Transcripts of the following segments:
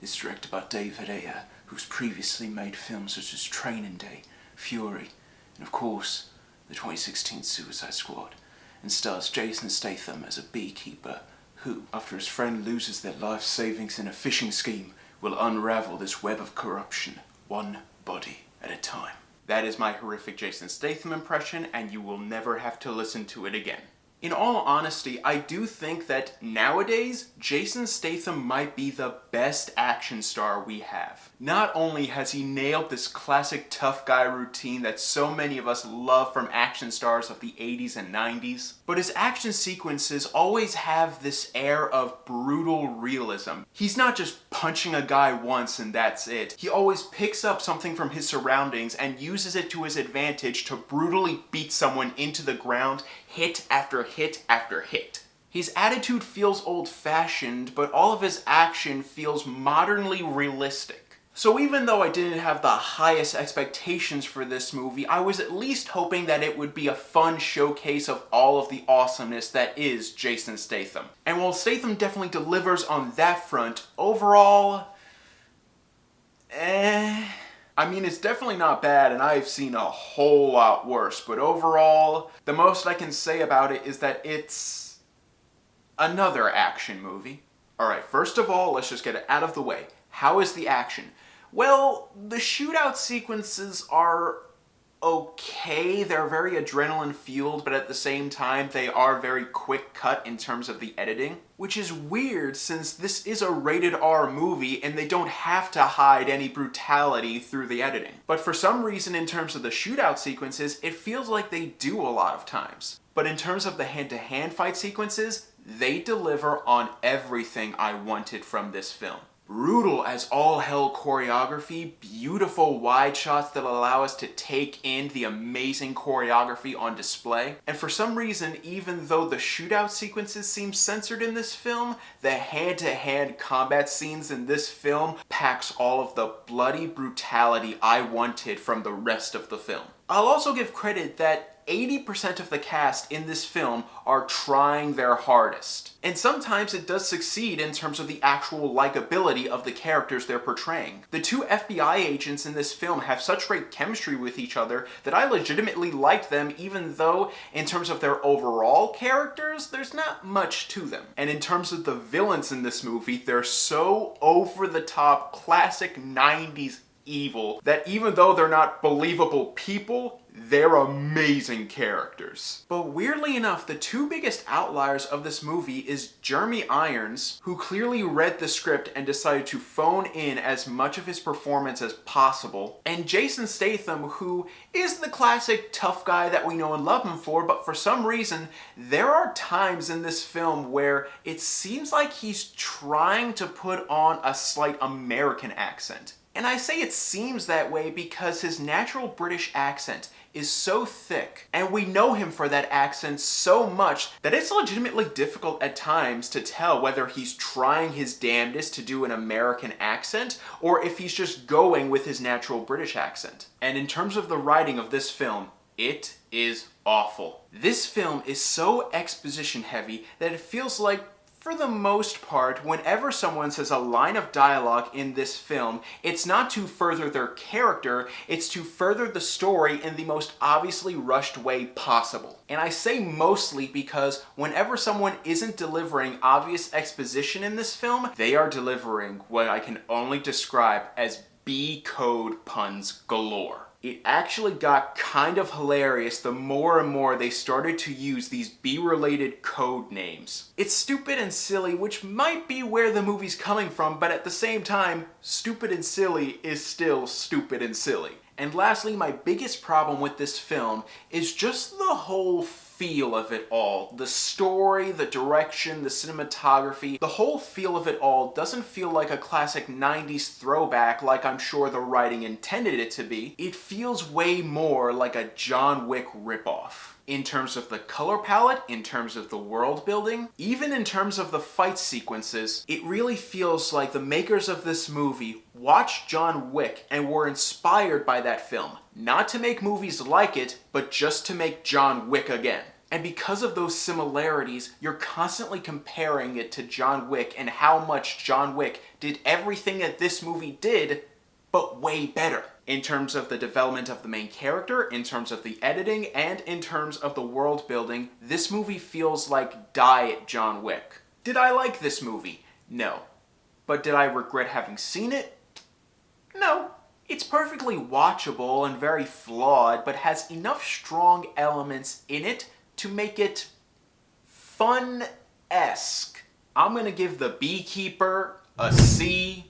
is directed by David Ayer, who's previously made films such as Training Day, Fury, and of course, the 2016 Suicide Squad, and stars Jason Statham as a beekeeper who, after his friend loses their life savings in a fishing scheme, will unravel this web of corruption, one body at a time. That is my horrific Jason Statham impression, and you will never have to listen to it again. In all honesty, I do think that nowadays, Jason Statham might be the best action star we have. Not only has he nailed this classic tough guy routine that so many of us love from action stars of the 80s and 90s, but his action sequences always have this air of brutal realism. He's not just punching a guy once and that's it. He always picks up something from his surroundings and uses it to his advantage to brutally beat someone into the ground, hit after hit after hit. His attitude feels old-fashioned, but all of his action feels modernly realistic. So even though I didn't have the highest expectations for this movie, I was at least hoping that it would be a fun showcase of all of the awesomeness that is Jason Statham. And while Statham definitely delivers on that front, overall, I mean, it's definitely not bad, and I've seen a whole lot worse, but overall, the most I can say about it is that it's another action movie. Alright, first of all, let's just get it out of the way. How is the action? Well, the shootout sequences are okay. They're very adrenaline-fueled, but at the same time, they are very quick cut in terms of the editing. Which is weird since this is a rated R movie and they don't have to hide any brutality through the editing. But for some reason, in terms of the shootout sequences, it feels like they do a lot of times. But in terms of the hand-to-hand fight sequences, they deliver on everything I wanted from this film. Brutal as all hell choreography, beautiful wide shots that allow us to take in the amazing choreography on display. And for some reason, even though the shootout sequences seem censored in this film, the hand-to-hand combat scenes in this film packs all of the bloody brutality I wanted from the rest of the film. I'll also give credit that 80% of the cast in this film are trying their hardest. And sometimes it does succeed in terms of the actual likability of the characters they're portraying. The two FBI agents in this film have such great chemistry with each other that I legitimately liked them, even though in terms of their overall characters, there's not much to them. And in terms of the villains in this movie, they're so over-the-top classic 90s evil that even though they're not believable people, they're amazing characters. But weirdly enough, the two biggest outliers of this movie is Jeremy Irons, who clearly read the script and decided to phone in as much of his performance as possible, and Jason Statham, who is the classic tough guy that we know and love him for, but for some reason, there are times in this film where it seems like he's trying to put on a slight American accent. And I say it seems that way because his natural British accent is so thick, and we know him for that accent so much that it's legitimately difficult at times to tell whether he's trying his damnedest to do an American accent or if he's just going with his natural British accent. And in terms of the writing of this film, it is awful. This film is so exposition heavy that it feels like, for the most part, whenever someone says a line of dialogue in this film, it's not to further their character, it's to further the story in the most obviously rushed way possible. And I say mostly because whenever someone isn't delivering obvious exposition in this film, they are delivering what I can only describe as B-code puns galore. It actually got kind of hilarious the more and more they started to use these B-related code names. It's stupid and silly, which might be where the movie's coming from, but at the same time, stupid and silly is still stupid and silly. And lastly, my biggest problem with this film is just the whole feel of it all. The story, the direction, the cinematography, the whole feel of it all doesn't feel like a classic 90s throwback like I'm sure the writing intended it to be. It feels way more like a John Wick ripoff. In terms of the color palette, in terms of the world building, even in terms of the fight sequences, it really feels like the makers of this movie watched John Wick and were inspired by that film. Not to make movies like it, but just to make John Wick again. And because of those similarities, you're constantly comparing it to John Wick and how much John Wick did everything that this movie did, but way better. In terms of the development of the main character, in terms of the editing, and in terms of the world building, this movie feels like Diet John Wick. Did I like this movie? No. But did I regret having seen it? No. It's perfectly watchable and very flawed, but has enough strong elements in it to make it fun-esque. I'm gonna give The Beekeeper a C-.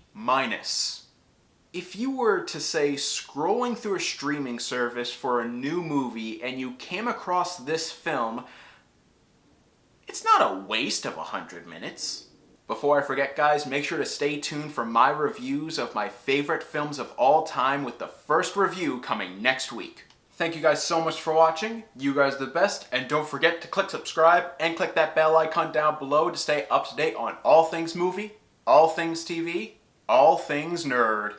If you were to say scrolling through a streaming service for a new movie and you came across this film, it's not a waste of 100 minutes. Before I forget, guys, make sure to stay tuned for my reviews of my favorite films of all time, with the first review coming next week. Thank you guys so much for watching. You guys are the best, and don't forget to click subscribe and click that bell icon down below to stay up to date on all things movie, all things TV, all things nerd.